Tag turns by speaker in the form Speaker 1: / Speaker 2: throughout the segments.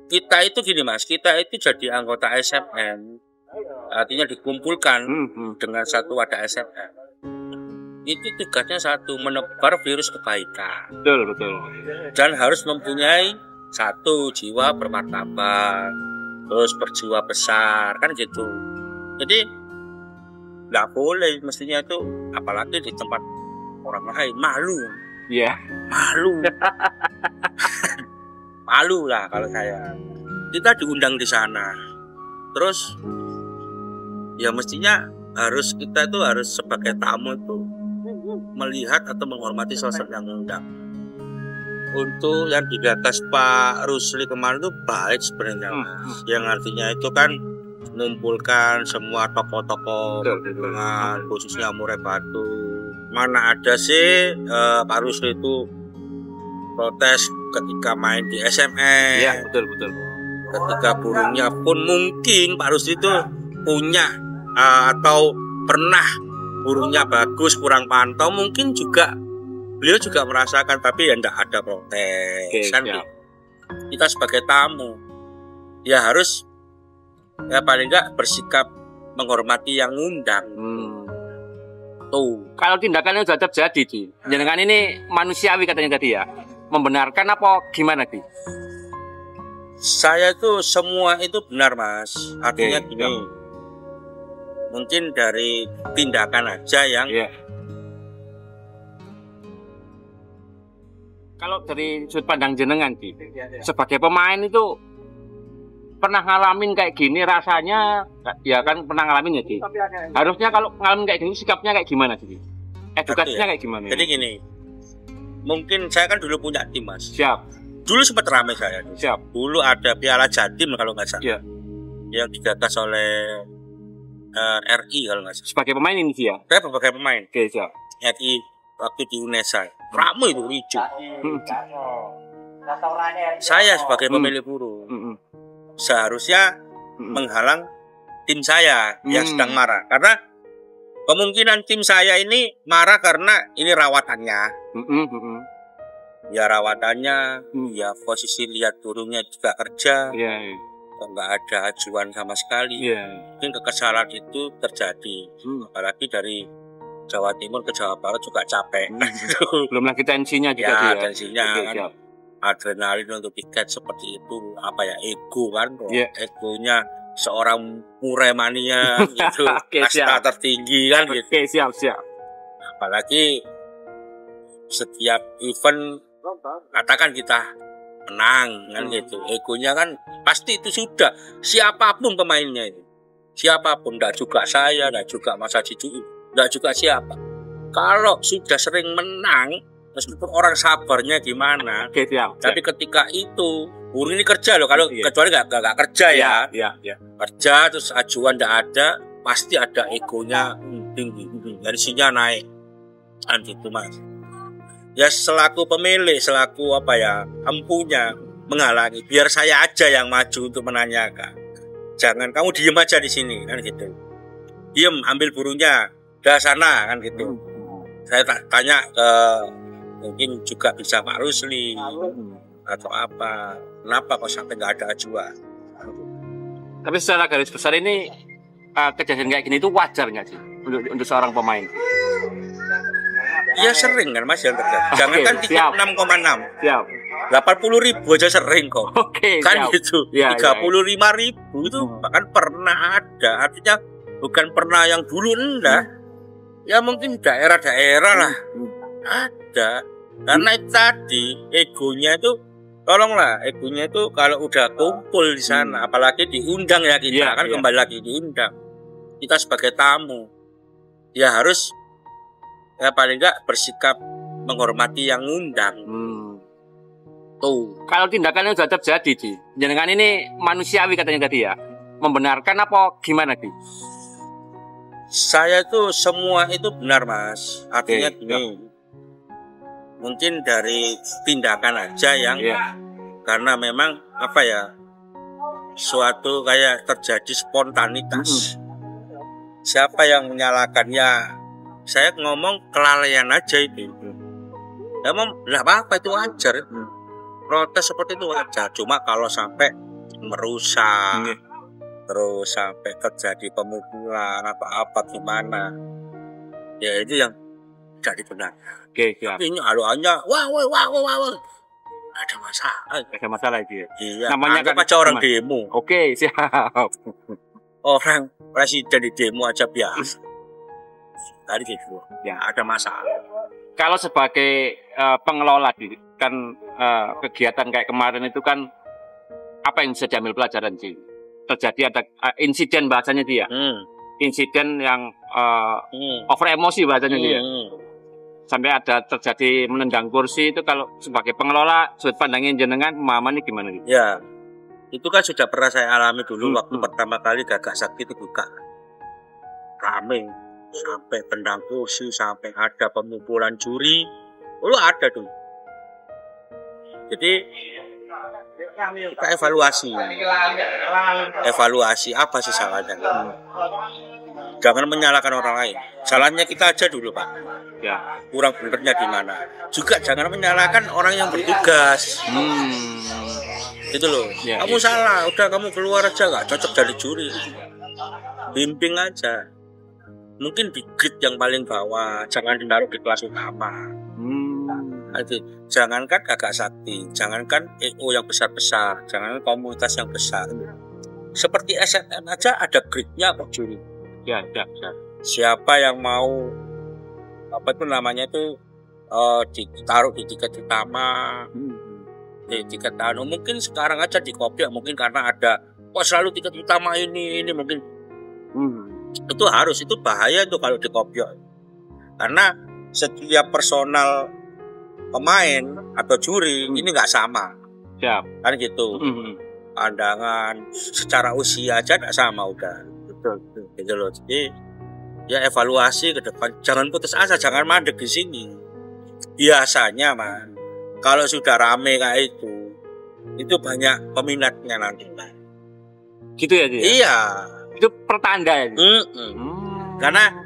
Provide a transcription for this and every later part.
Speaker 1: kita itu gini Mas, kita itu jadi anggota SMN, artinya dikumpulkan dengan satu wadah SMN. Itu tugasnya satu, menebar virus kebaikan.
Speaker 2: Betul.
Speaker 1: Dan harus mempunyai satu jiwa bermartabat, terus berjiwa besar, kan gitu. Jadi nggak boleh mestinya itu, apalagi di tempat orang lain, malu.
Speaker 2: Iya.
Speaker 1: Malu. Malu lah kalau saya. Kita diundang di sana. Terus ya mestinya kita itu harus sebagai tamu itu melihat atau menghormati sosok yang undang. Untuk yang digagas Pak Rusli kemarin itu baik sebenarnya, yang artinya itu kan mengumpulkan semua tokoh-tokoh dengan khususnya Murai Batu. Mana ada sih Pak Rusli itu protes ketika main di SMN.
Speaker 2: Iya, betul.
Speaker 1: Ketika burungnya pun mungkin Pak Rusli itu punya atau pernah burungnya bagus, kurang pantau, mungkin juga beliau juga merasakan, tapi ya enggak ada protes. Kan kita sebagai tamu ya harus ya paling enggak bersikap menghormati yang ngundang. Tuh.
Speaker 2: Kalau tindakannya sudah terjadi, Di. Jangan ini manusiawi katanya tadi ya. Membenarkan apa gimana, Di?
Speaker 1: Saya tuh semua itu benar, Mas. Artinya gini. Mungkin dari tindakan aja yang
Speaker 2: kalau dari sudut pandang jenengan, Di, sebagai pemain itu pernah ngalamin kayak gini rasanya, ya kan pernah ngalamin ya, Di. Harusnya kalau ngalamin kayak gini sikapnya kayak gimana, Di? Edukasinya kayak gimana?
Speaker 1: Jadi gini, mungkin saya kan dulu punya tim, Mas.
Speaker 2: Siap.
Speaker 1: Dulu sempat ramai saya.
Speaker 2: Siap.
Speaker 1: Dulu ada Piala Jatim kalau nggak salah.
Speaker 2: Iya.
Speaker 1: Yang digagas oleh RI kalau nggak salah.
Speaker 2: Sebagai pemain ini dia?
Speaker 1: Saya sebagai pemain.
Speaker 2: Oke, siap.
Speaker 1: RI waktu di UNESA. Ramai itu hijau. Saya sebagai pemilik burung seharusnya menghalang tim saya yang sedang marah, karena kemungkinan tim saya ini marah karena ini rawatannya. Ya rawatannya, ya posisi lihat burungnya juga kerja. Nggak ada ajuan sama sekali. Mungkin kekesalan itu terjadi. Apalagi dari Jawa Timur ke Jawa Barat juga capek.
Speaker 2: Belum lagi tensinya juga.
Speaker 1: Ya, tensinya kan. Adrenalin untuk tiket seperti itu, apa ya, ego kan. Egonya seorang Murai mania gitu. Kasta tertinggi kan gitu.
Speaker 2: Oke, siap.
Speaker 1: Apalagi setiap event katakan kita menang kan gitu, egonya kan pasti itu sudah, siapapun pemainnya itu, siapapun, enggak juga saya, enggak juga Mas Haji Cucu, enggak juga siapa, kalau sudah sering menang, meskipun orang sabarnya gimana, tapi ketika itu burung ini kerja loh, kalau kecuali enggak kerja ya, kerja terus ajuan enggak ada, pasti ada egonya tinggi, tensinya naik kan gitu, Mas. Ya selaku pemilik, selaku apa ya, empunya menghalangi, biar saya aja yang maju untuk menanyakan. Jangan kamu diem aja di sini kan gitu. Diem, ambil burungnya, udah sana kan gitu. Saya tanya ke mungkin juga bisa Pak Rusli atau apa, kenapa kok sampai nggak ada ajuan.
Speaker 2: Tapi secara garis besar ini kejadian kayak gini itu wajar nggak sih untuk seorang pemain?
Speaker 1: Iya sering kan Mas yang terjadi. Jangan kan tiket 6,6.
Speaker 2: Siap.
Speaker 1: 80.000 aja sering kok. Kan
Speaker 2: siap.
Speaker 1: gitu. 35.000 itu bahkan pernah ada. Artinya bukan pernah yang dulu enggak. Ya mungkin daerah-daerah lah. Ada. Karena itu tadi egonya itu, tolonglah, egonya itu kalau udah kumpul di sana, apalagi diundang ya kita, kembali lagi diundang. Kita sebagai tamu ya harus ya paling enggak bersikap menghormati yang ngundang. Tuh.
Speaker 2: Kalau tindakannya sudah terjadi, Di, jangan ini manusiawi katanya tadi ya. Membenarkan apa gimana, Di?
Speaker 1: Saya tuh semua itu benar, Mas. Artinya gini. Mungkin dari tindakan aja yang karena memang apa ya, suatu kayak terjadi spontanitas. Siapa yang menyalahkannya? Saya ngomong kelalaian aja itu. Emang nggak apa-apa, itu wajar. Protes seperti itu wajar. Cuma kalau sampai merusak, terus sampai terjadi pemukulan apa-apa gimana, ya itu yang tidak dibenarkan.
Speaker 2: Oke, siap.
Speaker 1: Tapi ini hanya wah, ada masalah.
Speaker 2: Ada masalah itu ya?
Speaker 1: Iya,
Speaker 2: Namanya
Speaker 1: anggap
Speaker 2: kan
Speaker 1: aja orang demo.
Speaker 2: Oke, siap.
Speaker 1: Orang presiden di demo aja biasa. Tadi gitu, ya ada masalah.
Speaker 2: Kalau sebagai pengelola kan kegiatan kayak kemarin itu kan apa yang bisa diambil pelajaran sih? Terjadi ada insiden bahasanya dia. Insiden yang over emosi bahasanya dia. Sampai ada terjadi menendang kursi itu, kalau sebagai pengelola sudut pandangnya jenengan pemahamannya gimana gitu?
Speaker 1: Ya, itu kan sudah pernah saya alami dulu waktu pertama kali Gagak Sakti itu buka. Rame, sampai tendang kursi, sampai ada pemukulan juri. Ada tuh. Jadi kita evaluasi apa sih salahnya. Jangan menyalahkan orang lain. Salahnya kita aja dulu, Pak.
Speaker 2: Ya.
Speaker 1: Kurang benernya di mana. Juga jangan menyalahkan orang yang bertugas. Itu loh.
Speaker 2: Ya,
Speaker 1: kamu salah, udah kamu keluar aja, nggak cocok jadi juri. Bimbing aja. Mungkin di grid yang paling bawah, jangan ditaruh di kelas utama. Jangankan Gagak Sakti, jangankan EO yang besar-besar, jangankan komunitas yang besar. Seperti SNM aja ada gridnya kok juri.
Speaker 2: Ya.
Speaker 1: Siapa yang mau ditaruh di tiket utama, di tiket mungkin sekarang aja di Kopyak, mungkin karena ada selalu tiket utama ini mungkin itu harus, itu bahaya tuh kalau di Kopyak, karena setiap personal pemain atau juri ini nggak sama.
Speaker 2: Siap.
Speaker 1: Kan gitu. Pandangan secara usia aja nggak sama udah. Betul. Gitu loh. Jadi ya evaluasi ke depan, jangan putus asa, jangan mandek di sini. Biasanya kalau sudah rame kayak itu banyak peminatnya nanti.
Speaker 2: Gitu ya dia?
Speaker 1: Iya.
Speaker 2: Itu pertanda ya?
Speaker 1: Karena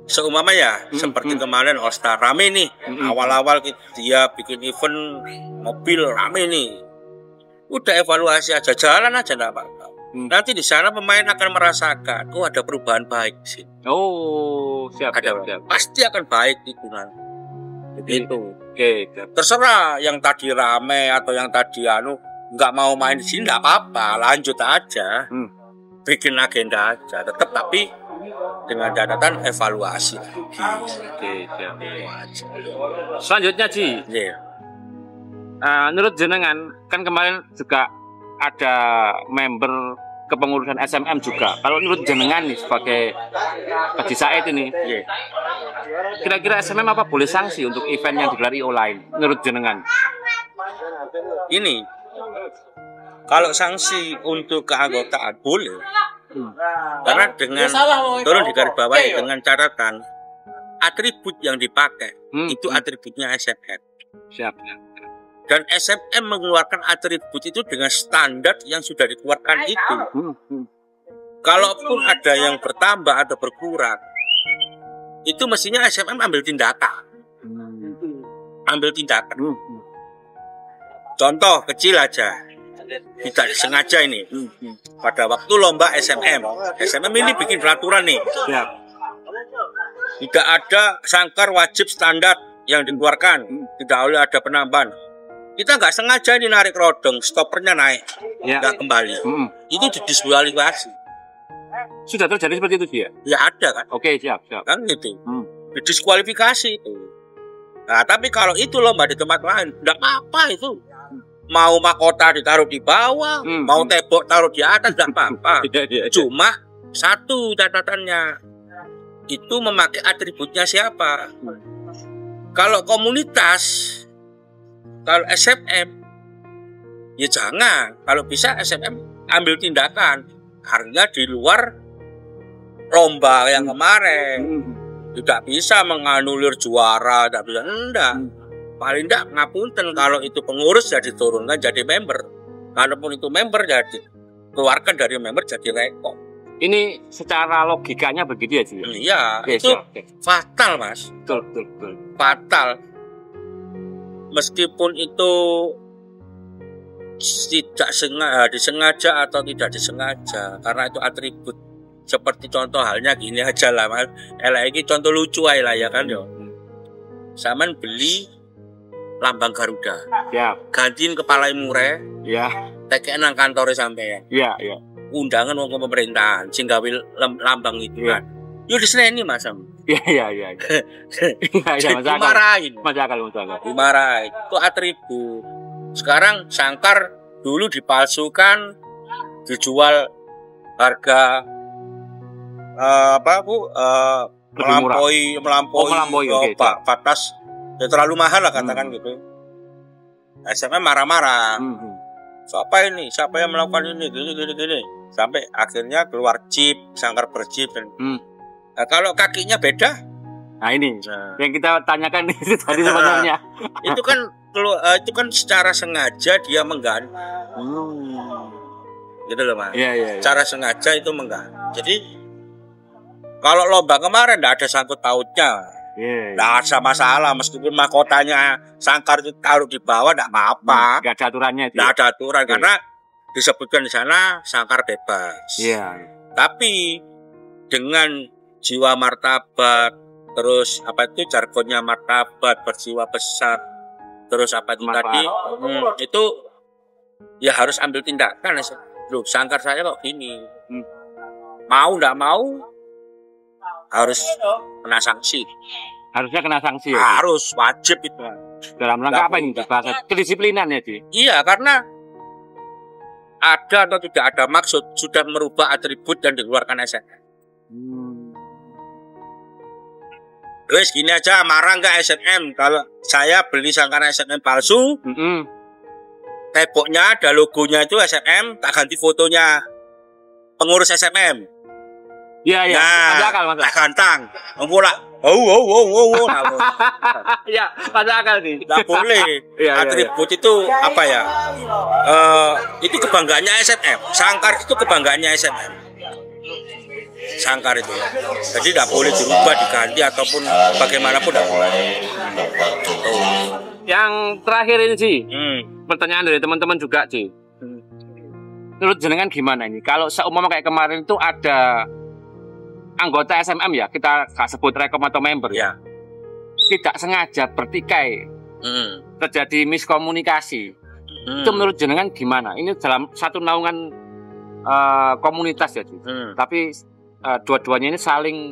Speaker 1: seumpama ya, seperti kemarin All Star rame nih, awal-awal dia bikin event mobil rame nih, udah evaluasi aja, jalan aja nggak apa-apa. Nanti di sana pemain akan merasakan, ada perubahan baik sih.
Speaker 2: Siap.
Speaker 1: Pasti akan baik itu nanti. Begitu.
Speaker 2: Oke.
Speaker 1: Terserah yang tadi rame atau yang tadi nggak mau main di sini, nggak apa-apa, lanjut aja, bikin agenda aja, tetap tapi dengan catatan evaluasi.
Speaker 2: Oke, siap. Selanjutnya Ji, menurut jenengan kan kemarin juga ada member kepengurusan SMM juga. Kalau menurut jenengan nih sebagai Haji Said ini, kira-kira SMM apa boleh sanksi untuk event yang digelar IO lain? Menurut jenengan?
Speaker 1: Ini kalau sanksi untuk keanggotaan boleh. Karena dengan turun di garis bawah dengan catatan atribut yang dipakai itu atributnya SMM.
Speaker 2: Siap.
Speaker 1: Dan SMM mengeluarkan atribut itu dengan standar yang sudah dikeluarkan itu. Kalaupun ada yang bertambah atau berkurang, itu mestinya SMM ambil tindakan. Contoh kecil aja, tidak disengaja ini. Pada waktu lomba SMM ini bikin peraturan nih.
Speaker 2: Siap.
Speaker 1: Tidak ada sangkar wajib standar yang dikeluarkan, tidak boleh ada penambahan. Kita nggak sengaja ini narik rodong, stoppernya naik, nggak kembali. Itu didiskualifikasi.
Speaker 2: Sudah terjadi seperti itu dia?
Speaker 1: Ya ada kan.
Speaker 2: Oke, siap.
Speaker 1: Kan gitu. Didiskualifikasi itu. Nah, tapi kalau itu lomba di tempat lain, nggak apa-apa itu. Mau mahkota ditaruh di bawah, mau tembok taruh di atas, nggak apa-apa. Cuma satu catatannya, itu memakai atributnya siapa. Kalau komunitas, kalau SMM, ya jangan. Kalau bisa SMM ambil tindakan. Harusnya di luar lomba yang kemarin. Tidak bisa menganulir juara, tidak bisa. Enggak. Paling tidak ngapunten kalau itu pengurus ya diturunkan jadi member. Kalaupun itu member ya dikeluarkan dari member jadi rekor.
Speaker 2: Ini secara logikanya begitu ya, Ji?
Speaker 1: Iya, itu fatal, Mas.
Speaker 2: Betul.
Speaker 1: Fatal. Meskipun itu disengaja atau tidak disengaja, karena itu atribut. Seperti contoh halnya gini aja lah mas, ini contoh lucu aja lah ya kan yo. Saman beli lambang Garuda,
Speaker 2: Ya.
Speaker 1: gantiin kepala mure,
Speaker 2: Ya.
Speaker 1: tekek nang kantor sampean.
Speaker 2: Ya, ya.
Speaker 1: Undangan wong pemerintahan sing gawe lambang itu
Speaker 2: Iya.
Speaker 1: kan. Yo diseneni Mas Sam.
Speaker 2: Ya, ya, ya. Ya,
Speaker 1: Dimarahin.
Speaker 2: Masuk akal.
Speaker 1: Dimarahin. Itu atribut. Sekarang sangkar dulu dipalsukan, dijual harga melampaui
Speaker 2: oke,
Speaker 1: batas ya terlalu mahal lah katakan gitu. SMM marah-marah. Siapa ini? Siapa yang melakukan ini? Gini. Sampai akhirnya keluar chip, sangkar berchip. Nah, kalau kakinya beda,
Speaker 2: nah ini yang kita tanyakan itu tadi sebenarnya.
Speaker 1: itu kan secara sengaja dia mengganti. Gitu loh Mas.
Speaker 2: Iya.
Speaker 1: Secara sengaja itu mengganti. Jadi kalau lomba kemarin tidak ada sangkut pautnya, tidak ada masalah. Meskipun mahkotanya sangkar itu taruh di bawah, tidak apa-apa.
Speaker 2: Tidak ada aturannya.
Speaker 1: Tidak ada aturan karena disebutkan di sana sangkar bebas.
Speaker 2: Iya.
Speaker 1: Tapi dengan jiwa martabat, terus jargonnya martabat, berjiwa besar, terus tadi, itu ya harus ambil tindakan. Loh, sangkar saya kok gini. Mau tidak mau harus kena sanksi.
Speaker 2: Harusnya kena sanksi ya?
Speaker 1: Harus, wajib itu.
Speaker 2: Dalam rangka apa ini? Bahasa kedisiplinan ya, Ci?
Speaker 1: Iya, karena ada atau tidak ada maksud sudah merubah atribut dan dikeluarkan SNM. Terus gini aja, marah nggak SNM kalau saya beli sangkar SNM palsu? Temboknya ada logonya itu SNM, tak ganti fotonya pengurus SNM.
Speaker 2: Iya. Masuk akal, Mas.
Speaker 1: Tak gantang. Memulak.
Speaker 2: Ya, masuk akal nih.
Speaker 1: Tidak boleh. Atribut itu apa ya? Itu kebanggaannya SNM. Sangkar itu kebanggaannya SNM. Sangkar itu. Jadi tidak boleh dirubah, diganti ataupun bagaimanapun tidak boleh.
Speaker 2: Yang terakhir ini sih, pertanyaan dari teman-teman juga sih. Menurut jenengan gimana ini? Kalau seumpama kayak kemarin itu ada anggota SMM ya, kita gak sebut rekom atau member ya, tidak sengaja bertikai, terjadi miskomunikasi. Itu menurut jenengan gimana? Ini dalam satu naungan komunitas ya, tapi dua-duanya ini saling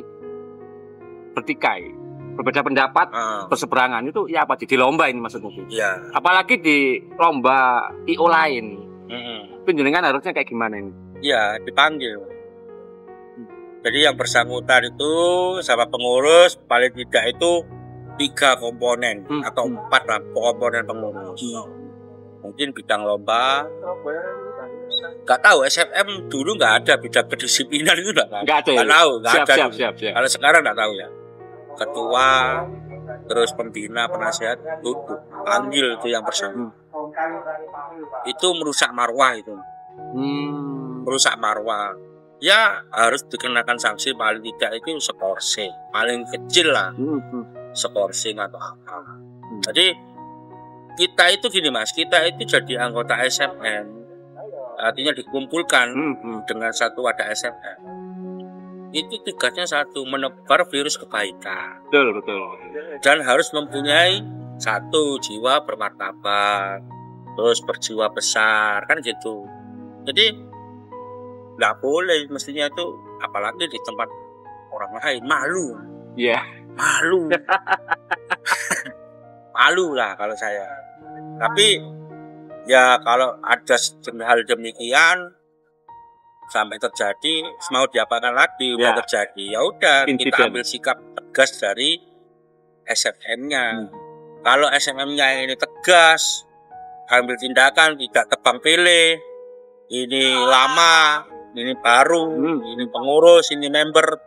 Speaker 2: bertikai, berbeda pendapat, berseberangan. Itu ya apa? Di lomba ini maksudnya.
Speaker 1: Ya.
Speaker 2: Apalagi di lomba IO lain. Jenengan harusnya kayak gimana ini?
Speaker 1: Ya, dipanggil. Jadi yang bersangkutan itu sama pengurus paling tidak itu 3 komponen atau 4 komponen pengurus. Mungkin bidang lomba. Gak tahu SMM dulu nggak ada bidang kedisiplinan itu nggak
Speaker 2: ada.
Speaker 1: Nggak tahu, nggak ada.
Speaker 2: Siap.
Speaker 1: Kalau sekarang nggak tahu ya. Ketua, terus pembina, penasehat, duduk panggil itu yang bersangkutan. Itu merusak marwah itu. Merusak marwah. Ya harus dikenakan sanksi paling tidak itu seporsing, paling kecil lah, seporsing atau apa. Jadi kita itu gini Mas, kita itu jadi anggota SMM, artinya dikumpulkan dengan satu wadah SMM. Itu tugasnya satu, menebar virus kebaikan.
Speaker 2: Betul.
Speaker 1: Dan harus mempunyai satu jiwa bermartabat, terus berjiwa besar kan gitu. Jadi nggak boleh mestinya itu, apalagi di tempat orang lain, malu.
Speaker 2: Iya.
Speaker 1: Malu. Malu lah kalau saya. Tapi ya kalau ada hal demikian sampai terjadi, mau diapakan lagi, udah terjadi, ya udah kita ambil sikap tegas dari SMM-nya. Kalau SMM-nya ini tegas, ambil tindakan, tidak tebang pilih, ini lama, ini baru, ini pengurus, ini member,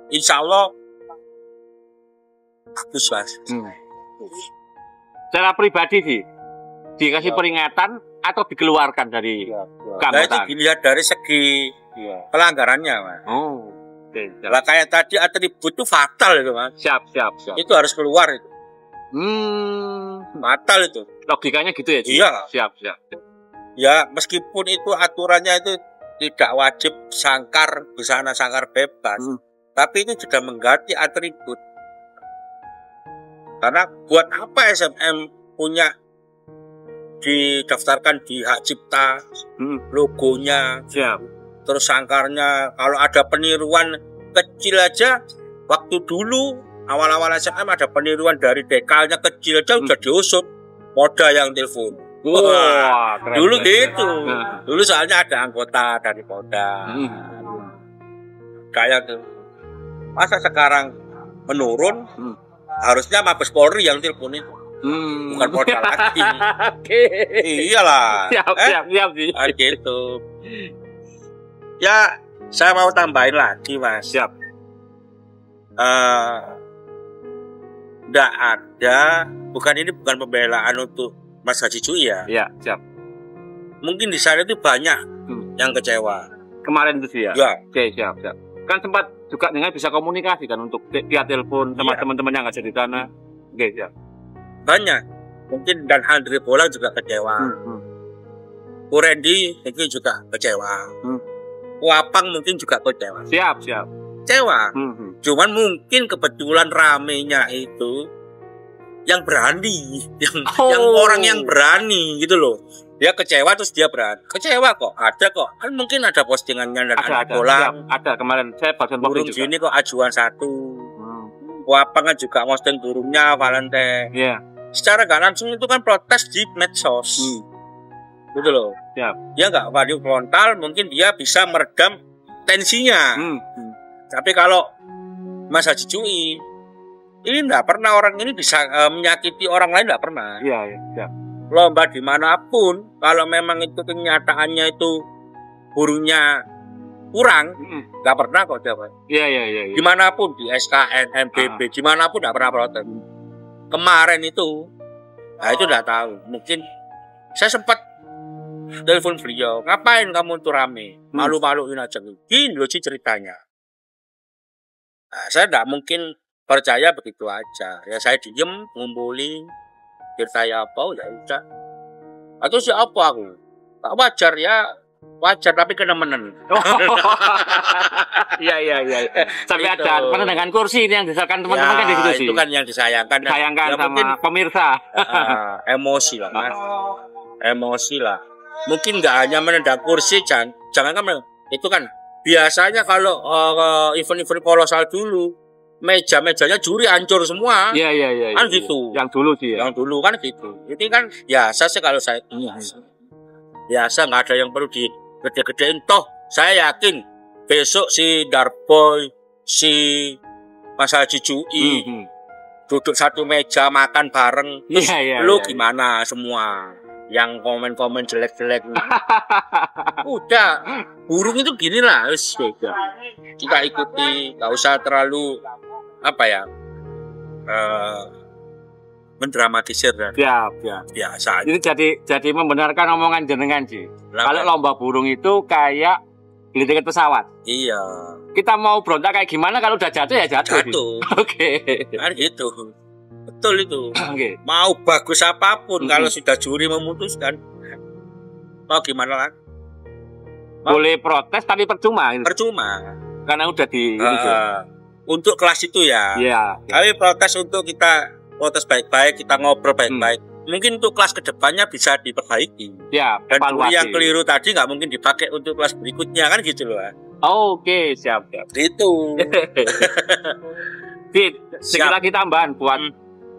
Speaker 1: insya Allah bagus Mas.
Speaker 2: Secara pribadi sih, dikasih peringatan atau dikeluarkan dari keanggotaan?
Speaker 1: Itu dilihat dari segi pelanggarannya Mas. Lah kayak tadi atribut itu fatal itu Mas.
Speaker 2: Siap.
Speaker 1: Itu harus keluar itu. Fatal itu.
Speaker 2: Logikanya gitu ya?
Speaker 1: Iya.
Speaker 2: Siap.
Speaker 1: Ya meskipun itu aturannya itu tidak wajib sangkar busana sangkar bebas, tapi itu sudah mengganti atribut. Karena buat apa SMM punya didaftarkan di hak cipta, logonya,
Speaker 2: Siap.
Speaker 1: terus sangkarnya. Kalau ada peniruan kecil aja, waktu dulu awal-awal SMM ada peniruan dari dekalnya kecil aja udah diusut Polda yang telepon.
Speaker 2: Wah, keren,
Speaker 1: Dulu
Speaker 2: keren.
Speaker 1: gitu. Dulu soalnya ada anggota dari Polda. Kayak tuh. Masa sekarang menurun? Harusnya Mabes Polri yang telepon itu. Bukan Polda lagi.
Speaker 2: Oke.
Speaker 1: Iyalah.
Speaker 2: Siap sih.
Speaker 1: Gitu. Ya, saya mau tambahin lagi, Mas.
Speaker 2: Siap.
Speaker 1: Nggak ada, ini bukan pembelaan untuk Mas Haji Cui ya.
Speaker 2: Iya, siap.
Speaker 1: Mungkin di sana itu banyak yang kecewa.
Speaker 2: Kemarin itu sih ya.
Speaker 1: Ya.
Speaker 2: Oke, siap. Kan sempat juga dengan bisa komunikasi kan untuk via telepon sama teman-teman yang ada di sana. Oke, siap.
Speaker 1: Banyak. Mungkin dan Andre Bolang juga kecewa. Randy mungkin juga kecewa. Wapang mungkin juga kecewa.
Speaker 2: Siap.
Speaker 1: Kecewa. Cuman mungkin kebetulan ramenya itu yang berani, yang orang yang berani gitu loh. Dia kecewa terus dia berani. Kecewa kok, ada kok. Kan mungkin ada postingannya dan
Speaker 2: ada
Speaker 1: Bolang.
Speaker 2: ada kemarin saya baca
Speaker 1: burung ini kok ajuan 1. Wapang kan juga posting burungnya Valentine.
Speaker 2: Iya.
Speaker 1: Secara gak langsung itu kan protes di medsos. Gitu loh.
Speaker 2: Siap.
Speaker 1: Dia nggak value frontal, mungkin dia bisa meredam tensinya. Tapi kalau Mas Haji Cui ini nggak pernah orang ini bisa menyakiti orang lain, nggak pernah.
Speaker 2: Iya.
Speaker 1: Lomba dimanapun, kalau memang itu kenyataannya itu burungnya kurang, nggak pernah kok dapat.
Speaker 2: Iya.
Speaker 1: Dimanapun di SKN, MBB, dimanapun nggak pernah protes. Kemarin itu, nah itu nggak tahu. Mungkin saya sempat telepon beliau, ngapain kamu tuh rame, malu-maluin aja. Gini loh sih ceritanya. Nah, saya nggak mungkin percaya begitu aja. Ya saya diem, ngumpulin, saya apa, ya udah. Atau siapa aku? Tak wajar ya, wajar tapi kenemenan.
Speaker 2: Iya. Sampai
Speaker 1: Itu.
Speaker 2: ada penendangan kursi ini yang disayangkan teman-teman kan di situ sih.
Speaker 1: Itu kan yang disayangkan.
Speaker 2: Disayangkan
Speaker 1: ya,
Speaker 2: sama
Speaker 1: mungkin,
Speaker 2: pemirsa.
Speaker 1: Emosi lah, Mas. Emosi lah. Mungkin nggak hanya menendang kursi, jangan kan itu kan biasanya kalau event-event kolosal dulu meja-mejanya juri hancur semua.
Speaker 2: Iya.
Speaker 1: Kan gitu.
Speaker 2: Yang dulu sih ya.
Speaker 1: Yang dulu kan gitu. Ini kan biasa sih kalau saya biasa, nggak ada yang perlu digede-gedein. Toh saya yakin besok si Darboy, si Mas Haji Cui duduk satu meja makan bareng. Terus lu gimana semua yang komen-komen jelek-jelek? Udah, burung itu gini lah, kita ikuti, nggak usah terlalu mendramatisir.
Speaker 2: Siap.
Speaker 1: Biasa.
Speaker 2: Ini jadi membenarkan omongan jenengan sih. Kalau lomba burung itu kayak beli tiket pesawat.
Speaker 1: Iya.
Speaker 2: Kita mau berontak kayak gimana kalau udah jatuh ya jatuh. Oke.
Speaker 1: Kan gitu. Betul itu.
Speaker 2: Okay.
Speaker 1: Mau bagus apapun kalau sudah juri memutuskan, mau gimana lagi?
Speaker 2: Boleh protes tapi percuma.
Speaker 1: Percuma.
Speaker 2: Karena udah di
Speaker 1: untuk kelas itu ya.
Speaker 2: Iya.
Speaker 1: Tapi protes untuk kita protes baik-baik, kita ngobrol baik-baik. Mungkin untuk kelas kedepannya bisa diperbaiki.
Speaker 2: Ya.
Speaker 1: Dan juri yang keliru tadi nggak mungkin dipakai untuk kelas berikutnya kan gitu loh.
Speaker 2: Oke, siap.
Speaker 1: Itu.
Speaker 2: Sedikit lagi tambahan buat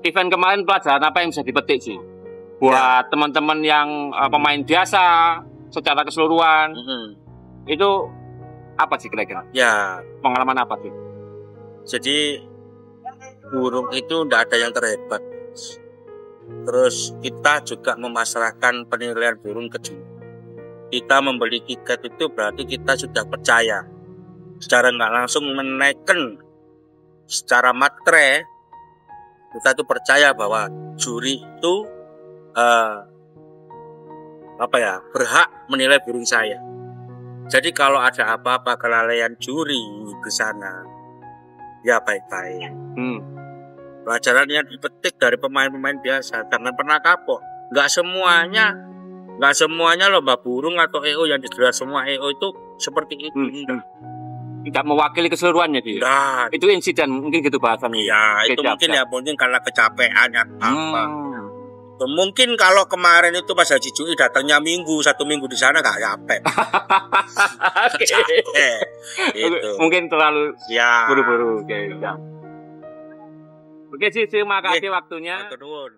Speaker 2: event kemarin, pelajaran apa yang bisa dipetik sih? Buat teman-teman yang pemain biasa secara keseluruhan, itu apa sih kira-kira?
Speaker 1: Ya,
Speaker 2: pengalaman apa sih?
Speaker 1: Jadi burung itu tidak ada yang terhebat. Terus kita juga memasrahkan penilaian burung ke juri. Kita membeli tiket itu berarti kita sudah percaya. Secara nggak langsung menaikkan secara matre, kita tuh percaya bahwa juri itu berhak menilai burung saya. Jadi kalau ada apa-apa kelalaian juri ke sana, ya baik-baik. Pelajaran yang dipetik dari pemain-pemain biasa, jangan pernah kapok. Nggak semuanya Nggak semuanya lomba burung atau EO yang digelar semua EO itu seperti itu.
Speaker 2: Tidak mewakili keseluruhannya dia.
Speaker 1: Nah,
Speaker 2: Itu insiden mungkin gitu bahasannya.
Speaker 1: ya itu mungkin ya mungkin karena kecapean ya apa. Mungkin kalau kemarin itu pas Haji Jui datangnya satu minggu di sana nggak capek. Gitu.
Speaker 2: Mungkin terlalu
Speaker 1: Ya.
Speaker 2: buru-buru. Oke, sih, terima kasih waktunya.
Speaker 1: Matur nuwun.